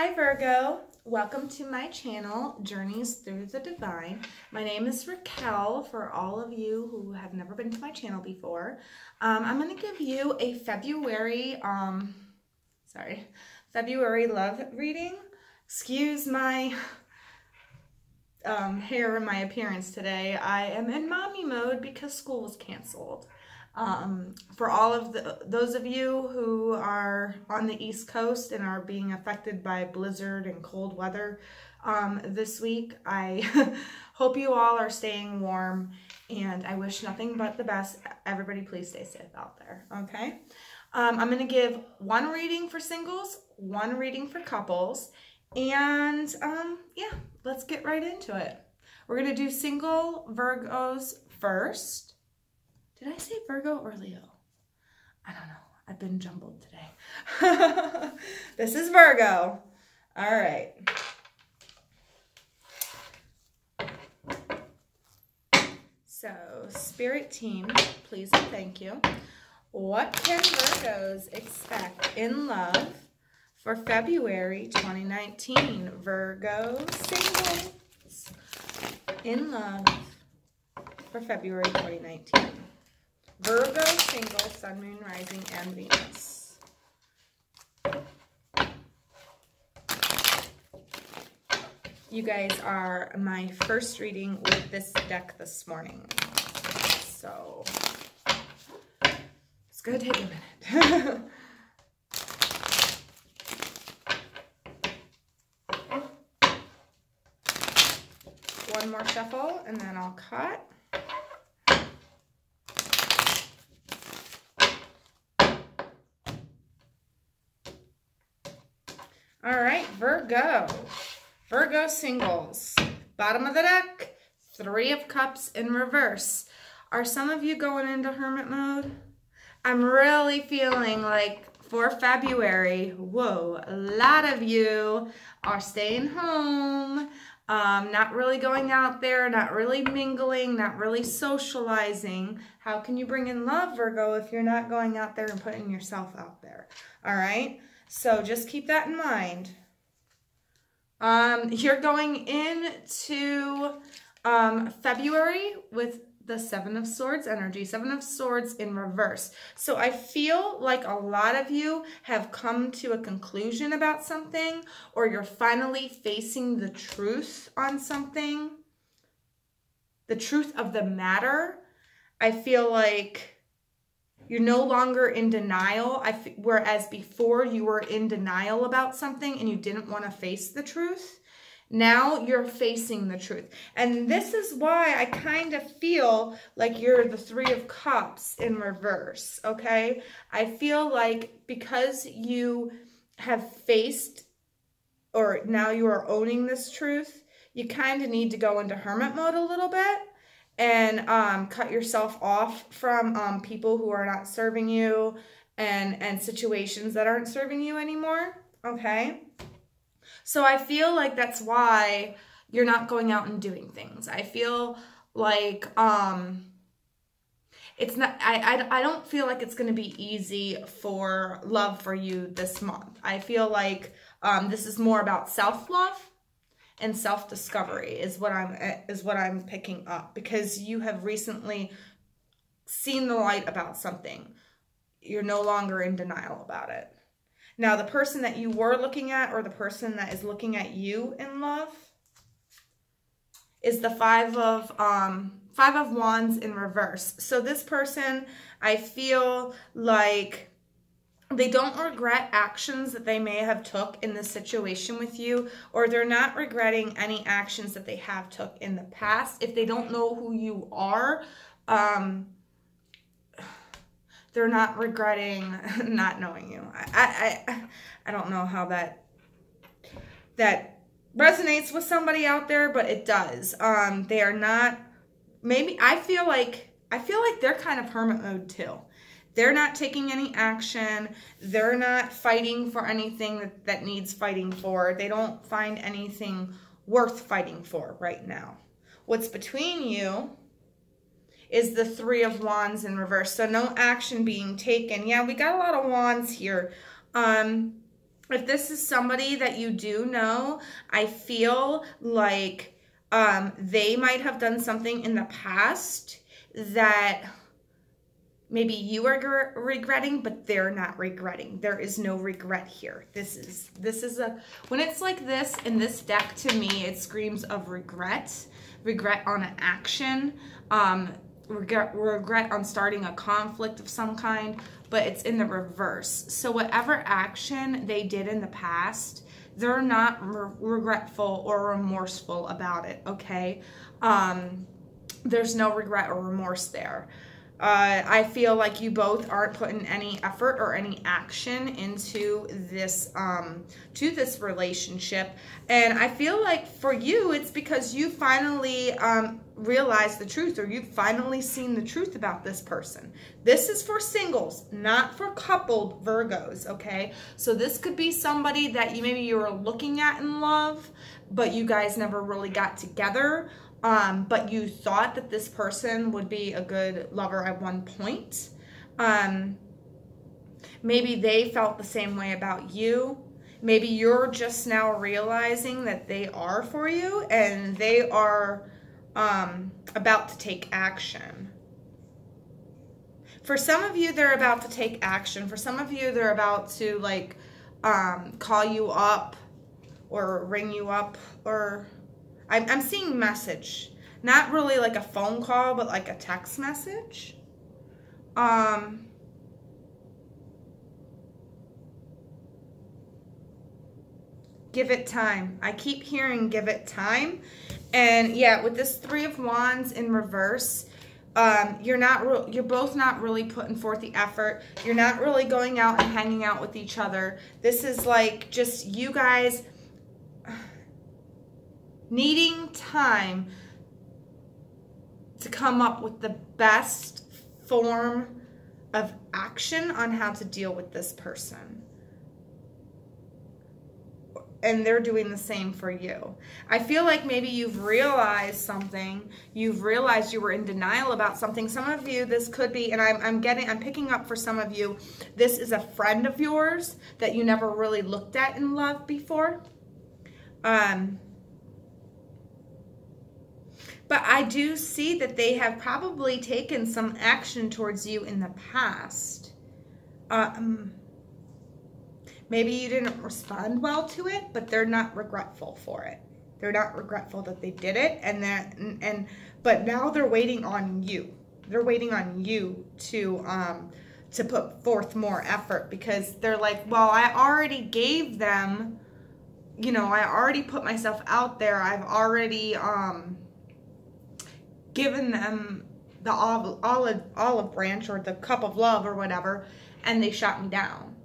Hi Virgo, welcome to my channel, Journeys Through the Divine. My name is Racquel for all of you who have never been to my channel before. I'm going to give you a February love reading. Excuse my hair and my appearance today. I am in mommy mode because school was canceled. For all of those of you who are on the East Coast and are being affected by blizzard and cold weather this week, I hope you all are staying warm, and I wish nothing but the best. Everybody please stay safe out there, okay? I'm going to give one reading for singles, one reading for couples, and yeah, let's get right into it. We're going to do single Virgos first. Did I say Virgo or Leo? I don't know. I've been jumbled today. This is Virgo. All right. So, Spirit team, please and thank you. What can Virgos expect in love for February 2019? Virgo singles in love for February 2019. Virgo single, Sun, Moon, Rising, and Venus. You guys are my first reading with this deck this morning. So, it's going to take a minute. One more shuffle, and then I'll cut. All right, Virgo singles. Bottom of the deck, Three of Cups in reverse. Are some of you going into hermit mode? I'm really feeling like for February, whoa, a lot of you are staying home, not really going out there, not really mingling, not really socializing. How can you bring in love, Virgo, if you're not going out there and putting yourself out there? All right? So just keep that in mind. You're going into February with the Seven of Swords energy, Seven of Swords in reverse. So I feel like a lot of you have come to a conclusion about something, or you're finally facing the truth on something, the truth of the matter. I feel like you're no longer in denial, whereas before you were in denial about something and you didn't want to face the truth. Now you're facing the truth. And this is why I kind of feel like you're the Three of Cups in reverse, okay? I feel like because you have faced, or now you are owning this truth, you kind of need to go into hermit mode a little bit. And cut yourself off from people who are not serving you and situations that aren't serving you anymore, okay? So I feel like that's why you're not going out and doing things. I feel like it's not, I don't feel like it's going to be easy for love for you this month. I feel like this is more about self-love and self-discovery is what I'm picking up, because you have recently seen the light about something. You're no longer in denial about it. Now, the person that you were looking at, or the person that is looking at you in love, is the Five of Wands in reverse. So this person, I feel like they don't regret actions that they may have took in this situation with you, or they're not regretting any actions that they have took in the past. If they don't know who you are, they're not regretting not knowing you. I don't know how that resonates with somebody out there, but it does. They are not, maybe, I feel like they're kind of hermit mode too. They're not taking any action. They're not fighting for anything that needs fighting for. They don't find anything worth fighting for right now. What's between you is the Three of Wands in reverse. So no action being taken. Yeah, we got a lot of wands here. if this is somebody that you do know, I feel like they might have done something in the past that maybe you are regretting, but they're not regretting. There is no regret here. This is a, when it's like this in this deck, to me, it screams of regret on an action, regret on starting a conflict of some kind, but it's in the reverse. So whatever action they did in the past, they're not regretful or remorseful about it, okay? There's no regret or remorse there. I feel like you both aren't putting any effort or any action into this, to this relationship. And I feel like for you, it's because you finally realized the truth, or you've finally seen the truth about this person. This is for singles, not for coupled Virgos, okay? So this could be somebody that maybe you were looking at in love, but you guys never really got together. But you thought that this person would be a good lover at one point. Maybe they felt the same way about you. Maybe you're just now realizing that they are for you, and they are about to take action. For some of you, they're about to take action. For some of you, they're about to like call you up or ring you up, or I'm seeing message. Not really like a phone call, but like a text message. Give it time. I keep hearing give it time. And yeah, with this Three of Wands in reverse, you're both not really putting forth the effort. You're not really going out and hanging out with each other. This is like just you guys needing time to come up with the best form of action on how to deal with this person. And they're doing the same for you. I feel like maybe you've realized something. You've realized you were in denial about something. Some of you, this could be, and I'm picking up for some of you, this is a friend of yours that you never really looked at in love before. But I do see that they have probably taken some action towards you in the past. Maybe you didn't respond well to it, but they're not regretful for it. They're not regretful that they did it, but now they're waiting on you. They're waiting on you to put forth more effort, because they're like, well, I already gave them, you know, I already put myself out there. I've already given them the olive branch or the cup of love or whatever, and they shot me down.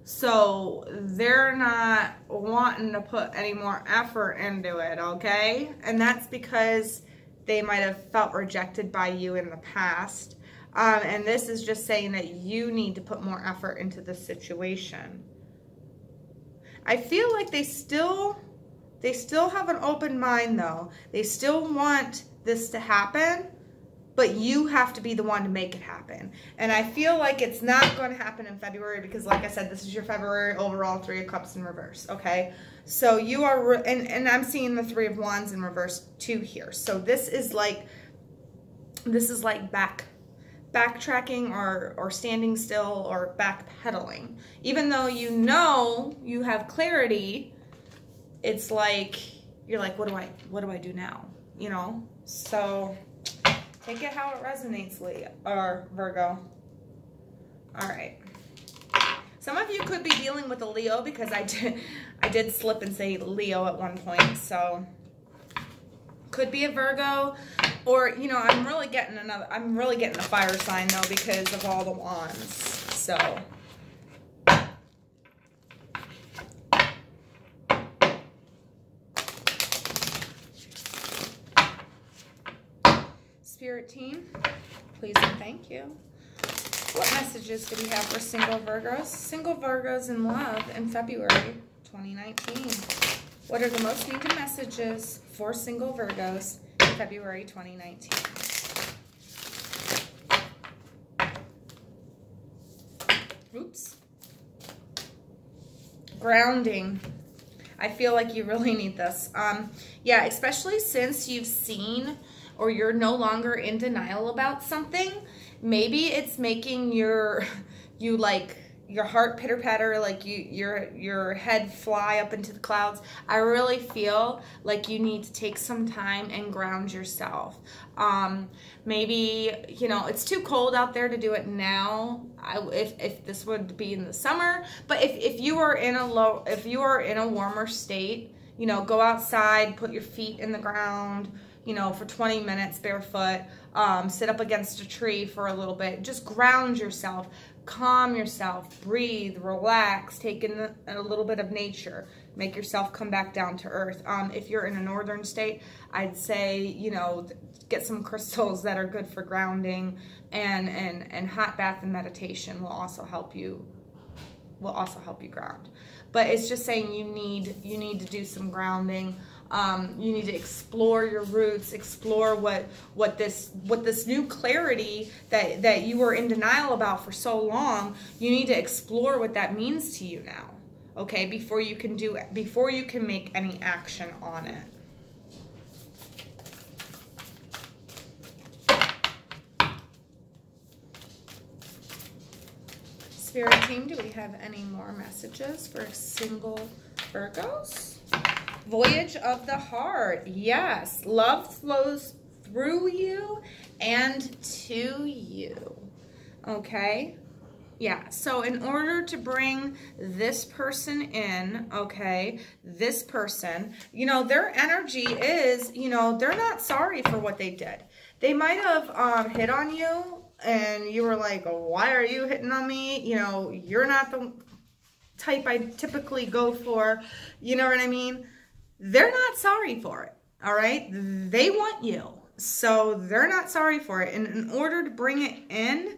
So they're not wanting to put any more effort into it, okay? And that's because they might have felt rejected by you in the past. And this is just saying that you need to put more effort into the situation. I feel like they still have an open mind, though. They still want this to happen, but you have to be the one to make it happen. And I feel like it's not going to happen in February, because like I said, this is your February overall Three of Cups in reverse, okay? So you are, and I'm seeing the Three of Wands in reverse too here. So this is like backtracking or standing still or backpedaling. Even though you know you have clarity, it's like, you're like, what do I do now? You know? So take it how it resonates, Leo or Virgo. All right. Some of you could be dealing with a Leo, because I did slip and say Leo at one point. So could be a Virgo, or you know, I'm really getting a fire sign though, because of all the wands. So Spirit team, please and thank you. What messages do we have for single Virgos? Single Virgos in love in February 2019. What are the most needed messages for single Virgos in February 2019? Oops. grounding. I feel like you really need this. Yeah, especially since you've seen or you're no longer in denial about something. Maybe it's making your heart pitter patter, like your head fly up into the clouds. I really feel like you need to take some time and ground yourself. Maybe, you know, it's too cold out there to do it now. If this would be in the summer, but if you are in a warmer state, you know, go outside, put your feet in the ground, you know, for 20 minutes barefoot, sit up against a tree for a little bit, just ground yourself, calm yourself, breathe, relax, take in a little bit of nature, make yourself come back down to earth. If you're in a northern state, I'd say, you know, get some crystals that are good for grounding, and hot bath and meditation will also help you ground. But it's just saying you need to do some grounding. You need to explore your roots, explore what this new clarity that you were in denial about for so long. You need to explore what that means to you now, okay? Before you can make any action on it. Spirit team, do we have any more messages for single Virgos? Voyage of the heart. Yes. Love flows through you and to you. Okay. Yeah. So in order to bring this person in, okay, this person, you know, their energy is, you know, they're not sorry for what they did. They might have hit on you and you were like, oh, why are you hitting on me? You know, you're not the type I typically go for. You know what I mean? They're not sorry for it, all right? They want you, so they're not sorry for it. And in order to bring it in,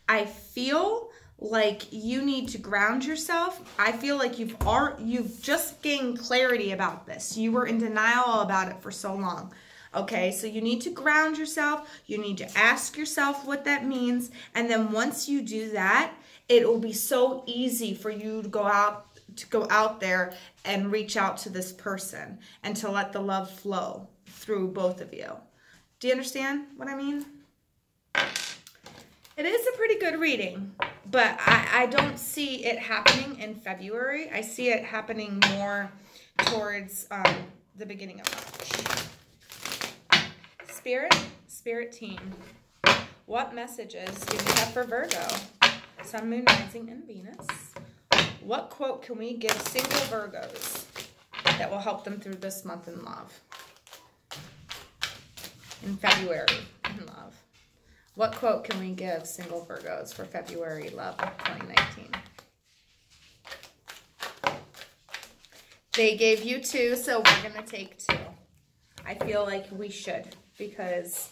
I feel like you need to ground yourself. I feel like you've just gained clarity about this. You were in denial about it for so long. Okay, so you need to ground yourself. You need to ask yourself what that means. And then once you do that, it will be so easy for you to go out there and reach out to this person and to let the love flow through both of you. Do you understand what I mean? It is a pretty good reading, but I don't see it happening in February. I see it happening more towards the beginning of March. Spirit team, what messages do we have for Virgo? Sun, Moon, Rising, and Venus. What quote can we give single Virgos that will help them through this month in love? In February in love. What quote can we give single Virgos for February love of 2019? They gave you 2, so we're going to take 2. I feel like we should, because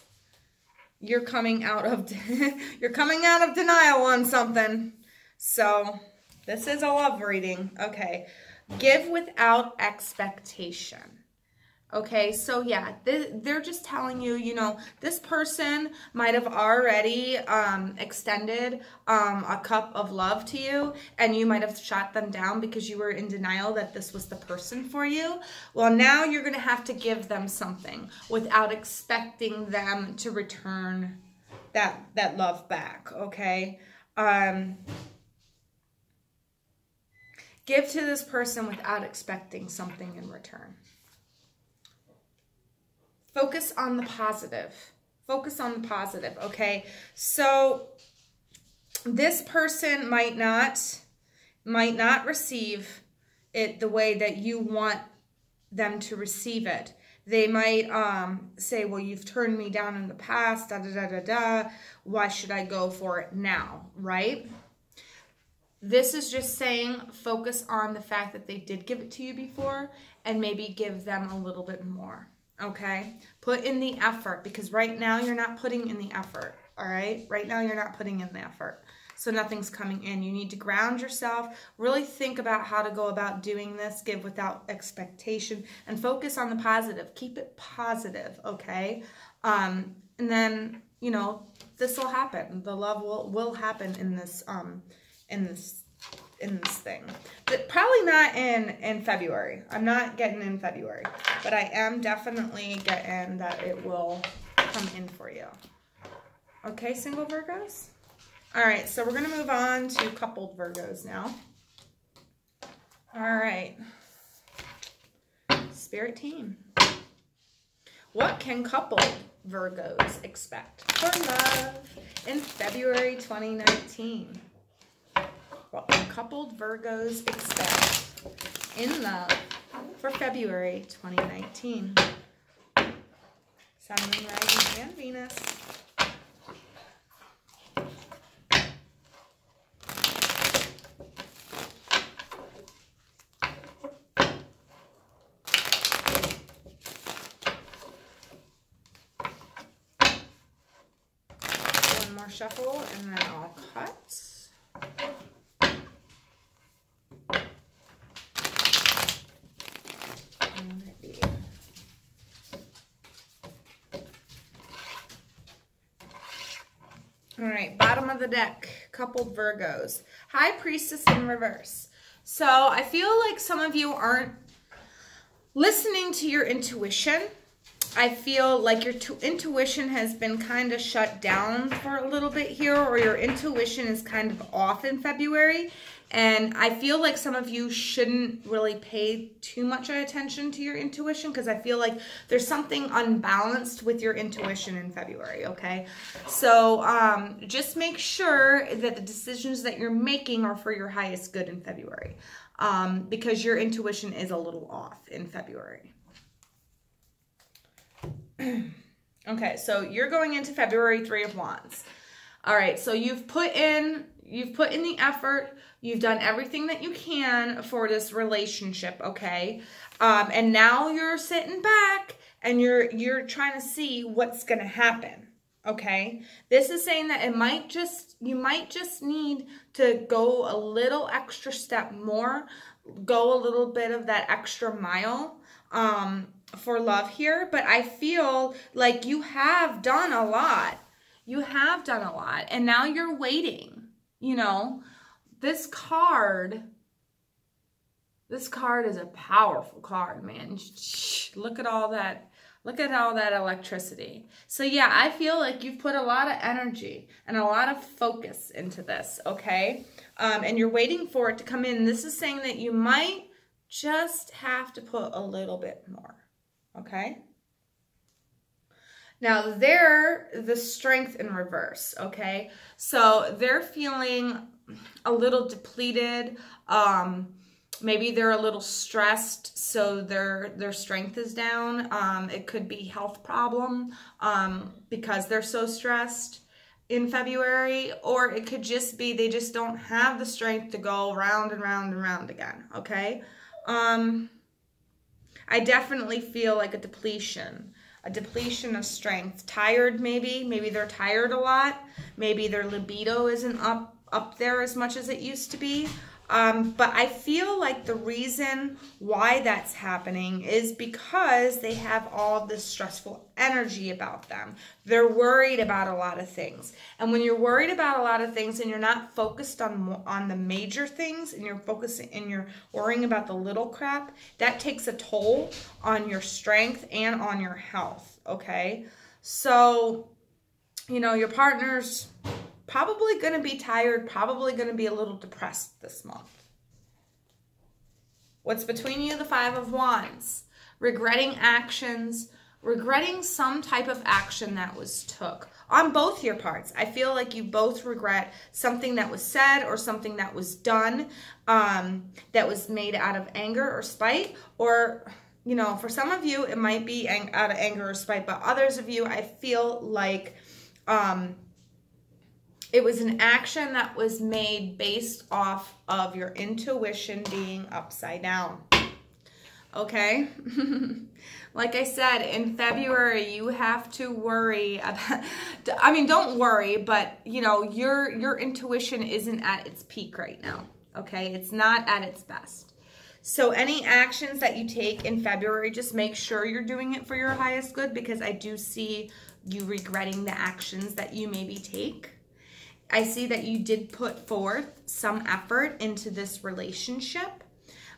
you're coming out of denial on something. So this is a love reading. Okay. Give without expectation. Okay, so yeah, they're just telling you, you know, this person might have already extended a cup of love to you, and you might have shot them down because you were in denial that this was the person for you. Well, now you're going to have to give them something without expecting them to return that love back, okay? Give to this person without expecting something in return. Focus on the positive. Focus on the positive, okay? So this person might not receive it the way that you want them to receive it. They might say, well, you've turned me down in the past, da-da-da-da-da. Why should I go for it now, right? This is just saying focus on the fact that they did give it to you before, and maybe give them a little bit more. Okay, put in the effort, because right now you're not putting in the effort, all right? Right now you're not putting in the effort, so nothing's coming in. You need to ground yourself, really think about how to go about doing this, give without expectation, and focus on the positive. Keep it positive, okay? And then, you know, this will happen. The love will happen in this in this thing. But probably not in February. I'm not getting in February, but I am definitely getting that it will come in for you. Okay, single Virgos? All right, so we're going to move on to coupled Virgos now. All right. Spirit team. What can coupled Virgos expect for love in February 2019? What can coupled Virgos expect in love for February 2019? Sun, Moon, Rising, and Venus. One more shuffle and then I'll cut. All right, bottom of the deck, coupled Virgos. High Priestess in reverse. So I feel like some of you aren't listening to your intuition. I feel like your intuition has been kind of shut down for a little bit here, or your intuition is kind of off in February. And I feel like some of you shouldn't really pay too much attention to your intuition, because I feel like there's something unbalanced with your intuition in February, okay? So just make sure that the decisions that you're making are for your highest good in February, because your intuition is a little off in February. Okay, so you're going into February, Three of Wands. All right, so you've put in the effort. You've done everything that you can for this relationship, okay? And now you're sitting back and you're trying to see what's going to happen, okay? This is saying that you might just need to go a little extra step more, go a little bit of that extra mile for love here. But I feel like you have done a lot. You have done a lot, and now you're waiting, you know? This card is a powerful card, man. Look at all that. Look at all that electricity. So yeah, I feel like you've put a lot of energy and a lot of focus into this, okay? And you're waiting for it to come in. This is saying that you might just have to put a little bit more, okay? Now, they're the Strength in reverse, okay? So they're feeling a little depleted. Maybe they're a little stressed, so their strength is down. It could be health problem because they're so stressed in February, or it could just be they just don't have the strength to go round and round and round again, okay? I definitely feel like a depletion of strength. Tired, maybe they're tired a lot. Maybe their libido isn't up there as much as it used to be. But I feel like the reason why that's happening is because they have all this stressful energy about them. They're worried about a lot of things. And when you're worried about a lot of things and you're not focused on the major things, and you're worrying about the little crap, that takes a toll on your strength and on your health, okay? So, you know, your partner's probably going to be tired, probably going to be a little depressed this month. What's between you? The Five of Wands. Regretting actions, regretting some type of action that was took on both your parts. I feel like you both regret something that was said or something that was done that was made out of anger or spite, or, you know, for some of you, it might be out of anger or spite, but others of you, I feel like it was an action that was made based off of your intuition being upside down. Okay? Like I said, in February, you have to worry about, I mean, don't worry, but, you know, your intuition isn't at its peak right now. Okay? It's not at its best. So any actions that you take in February, just make sure you're doing it for your highest good, because I do see you regretting the actions that you maybe take. I see that you did put forth some effort into this relationship,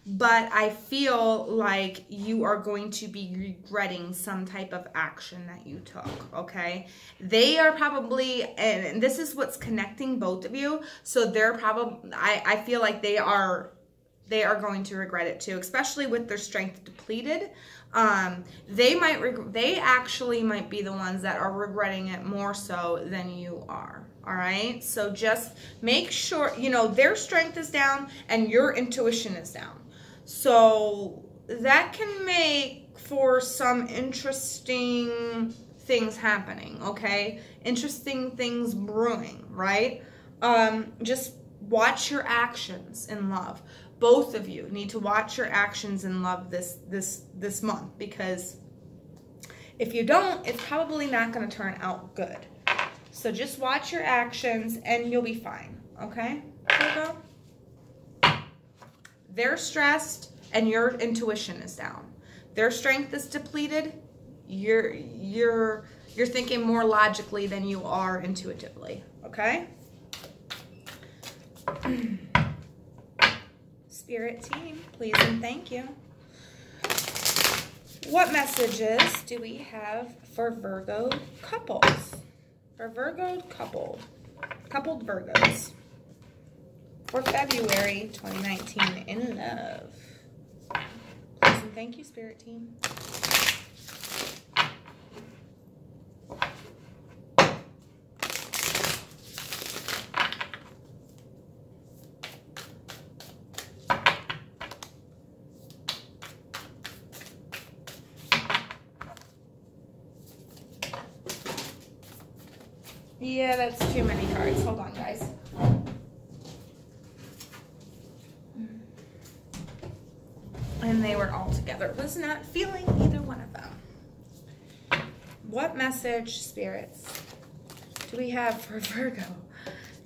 but I feel like you are going to be regretting some type of action that you took, okay? They are probably, and this is what's connecting both of you, so they're probably, I feel like they are going to regret it too, especially with their strength depleted. They actually might be the ones that are regretting it more so than you are. All right. So just make sure, you know, their strength is down and your intuition is down. So that can make for some interesting things happening. Okay. Interesting things brewing, right? Just watch your actions in love. Both of you need to watch your actions in love this month, because if you don't, it's probably not going to turn out good. So just watch your actions and you'll be fine. Okay? Virgo? They're stressed and your intuition is down. Their strength is depleted. You're thinking more logically than you are intuitively. Okay? Spirit team, please and thank you. What messages do we have for Virgo couples? For Virgo coupled Virgos for February 2019 in love. Please and thank you, Spirit team. Yeah, that's too many cards. Hold on, guys. And they were all together. Was not feeling either one of them. What message, spirits, do we have for Virgo?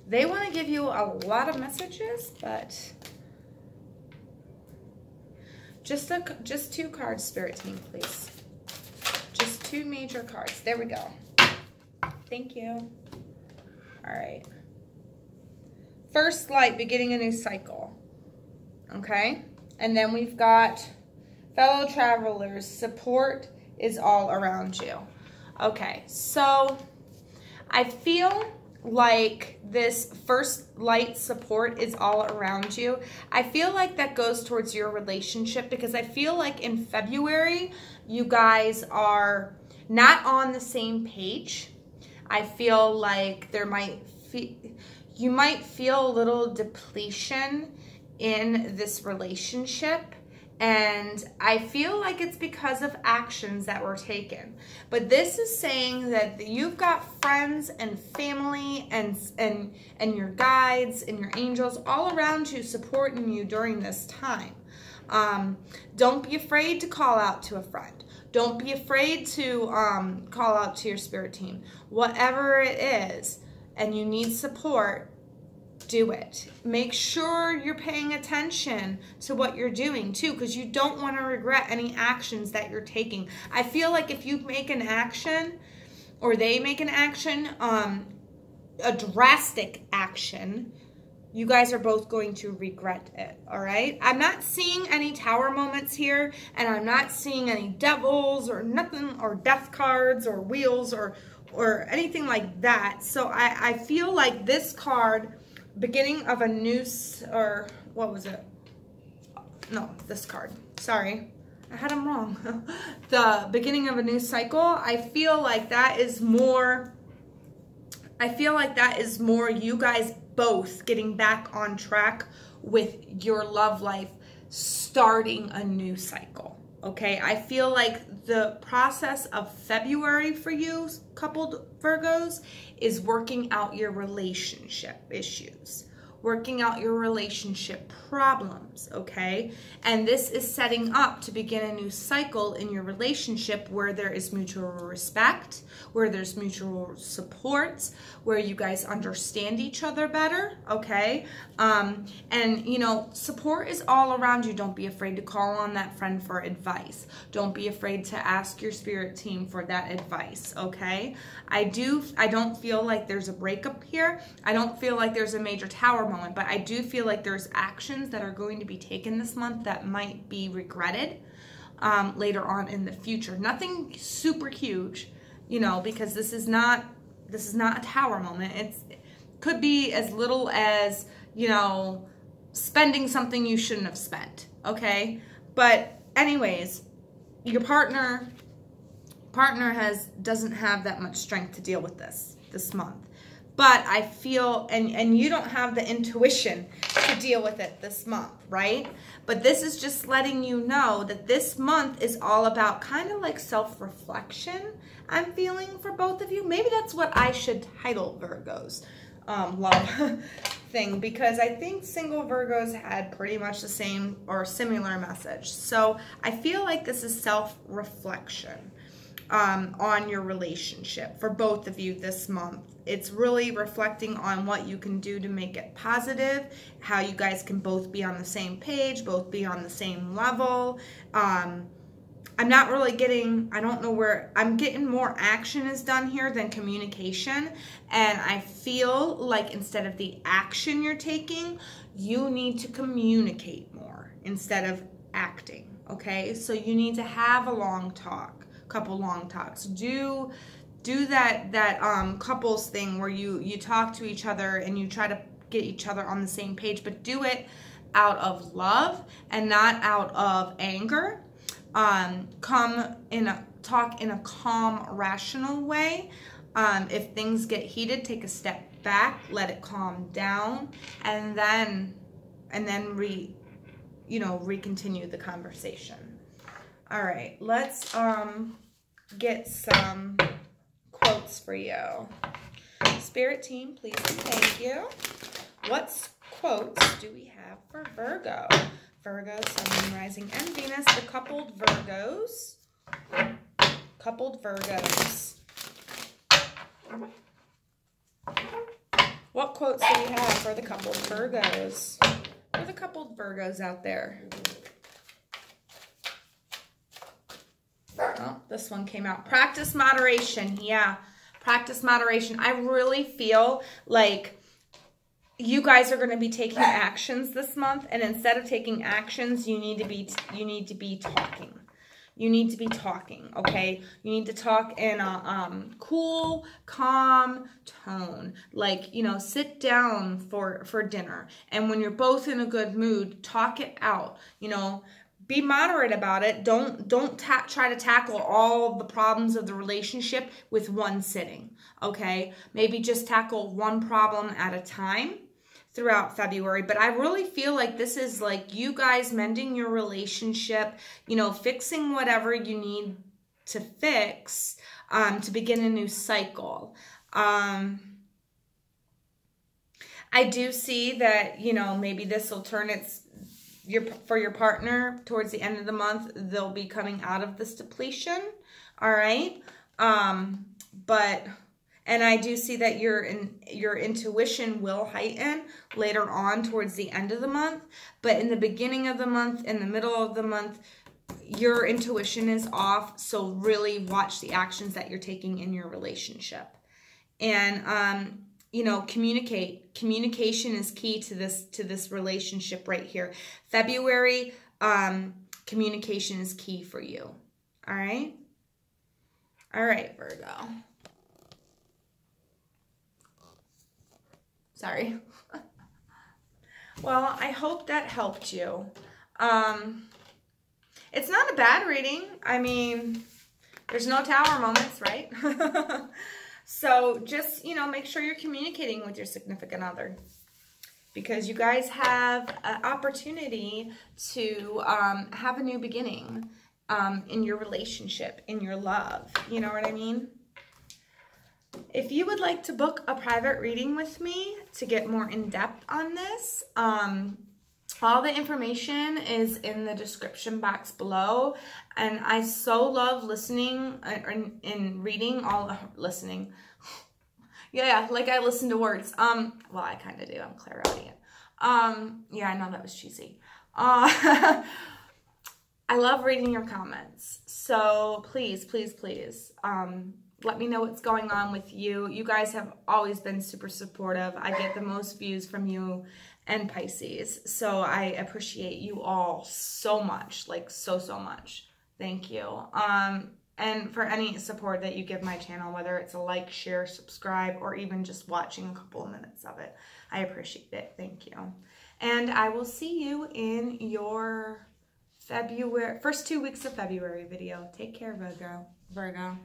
They want to give you a lot of messages, but just two cards, Spirit team, please. Just two major cards. There we go. Thank you. All right. First light, beginning a new cycle. Okay. And then we've got fellow travelers. Support is all around you. Okay. So I feel like this first light support is all around you. I feel like that goes towards your relationship, because I feel like in February, you guys are not on the same page. I feel like you might feel a little depletion in this relationship, and I feel like it's because of actions that were taken. But this is saying that you've got friends and family and your guides and your angels all around you supporting you during this time. Don't be afraid to call out to a friend. Don't be afraid to call out to your spirit team. Whatever it is, and you need support, do it. Make sure you're paying attention to what you're doing too, because you don't want to regret any actions that you're taking. I feel like if you make an action, or they make an action, a drastic action, you guys are both going to regret it, all right? I'm not seeing any tower moments here, and I'm not seeing any devils or nothing, or death cards or wheels or anything like that. So I feel like this card, beginning of a new, or what was it? No, this card. Sorry. I had them wrong. The beginning of a new cycle, I feel like that is more you guys both getting back on track with your love life, starting a new cycle. Okay, I feel like the process of February for you coupled Virgos is working out your relationship issues. working out your relationship problems, okay? And this is setting up to begin a new cycle in your relationship where there is mutual respect, where there's mutual support, where you guys understand each other better, okay? And, you know, support is all around you. Don't be afraid to call on that friend for advice. Don't be afraid to ask your spirit team for that advice, okay? I don't feel like there's a breakup here. I don't feel like there's a major tower moment, but I do feel like there's actions that are going to be taken this month that might be regretted later on in the future. Nothing super huge, you know, because this is not a tower moment. It could be as little as, you know, spending something you shouldn't have spent, okay? But anyways, your partner doesn't have that much strength to deal with this month. But I feel, and you don't have the intuition to deal with it this month, right? But this is just letting you know that this month is all about kind of like self-reflection, I'm feeling, for both of you. Maybe that's what I should title Virgo's love thing, because I think single Virgos had pretty much the same or similar message. So I feel like this is self-reflection on your relationship for both of you this month. It's really reflecting on what you can do to make it positive, how you guys can both be on the same page, both be on the same level. I'm not really getting, I don't know where, I'm getting more action is done here than communication. And I feel like instead of the action you're taking, you need to communicate more instead of acting, okay? So you need to have a long talk, couple long talks. Do that couples thing where you talk to each other and you try to get each other on the same page, but do it out of love and not out of anger. Talk in a calm, rational way. If things get heated, take a step back, let it calm down, and then recontinue the conversation. All right, let's get some quotes for you. Spirit team, please and thank you. What quotes do we have for Virgo? Virgo, Sun, Moon, Rising, and Venus, the coupled Virgos. Coupled Virgos. What quotes do we have for the coupled Virgos? For the coupled Virgos out there. Oh, this one came out. Practice moderation. Yeah, practice moderation. I really feel like you guys are going to be taking actions this month, and instead of taking actions, you need to be talking. You need to be talking, okay? You need to talk in a cool, calm tone. Like, you know, sit down for dinner, and when you're both in a good mood, talk it out. You know, be moderate about it. Don't try to tackle all the problems of the relationship with one sitting, okay? Maybe just tackle one problem at a time throughout February. But I really feel like this is like you guys mending your relationship, you know, fixing whatever you need to fix to begin a new cycle. I do see that, you know, maybe this will turn for your partner towards the end of the month. They'll be coming out of this depletion. All right. And I do see that your intuition will heighten later on towards the end of the month. But in the beginning of the month, in the middle of the month, your intuition is off. So really watch the actions that you're taking in your relationship. And, you know, communicate. Communication is key to this relationship right here. February, communication is key for you. All right? All right, Virgo. Sorry. Well, I hope that helped you. It's not a bad reading. I mean, there's no tower moments, right? So just, you know, make sure you're communicating with your significant other, because you guys have an opportunity to have a new beginning in your relationship, in your love. You know what I mean? If you would like to book a private reading with me to get more in depth on this, all the information is in the description box below. And I so love listening and reading listening. Yeah, like I listen to words. Well, I kind of do. I'm clairaudient. Yeah, I know that was cheesy. I love reading your comments. So please, please, please, let me know what's going on with you. You guys have always been super supportive. I get the most views from you and Pisces. So I appreciate you all so much, like so much. Thank you. And for any support that you give my channel, whether it's a like, share, subscribe, or even just watching a couple of minutes of it, I appreciate it. Thank you. And I will see you in your first 2 weeks of February video. Take care, Virgo.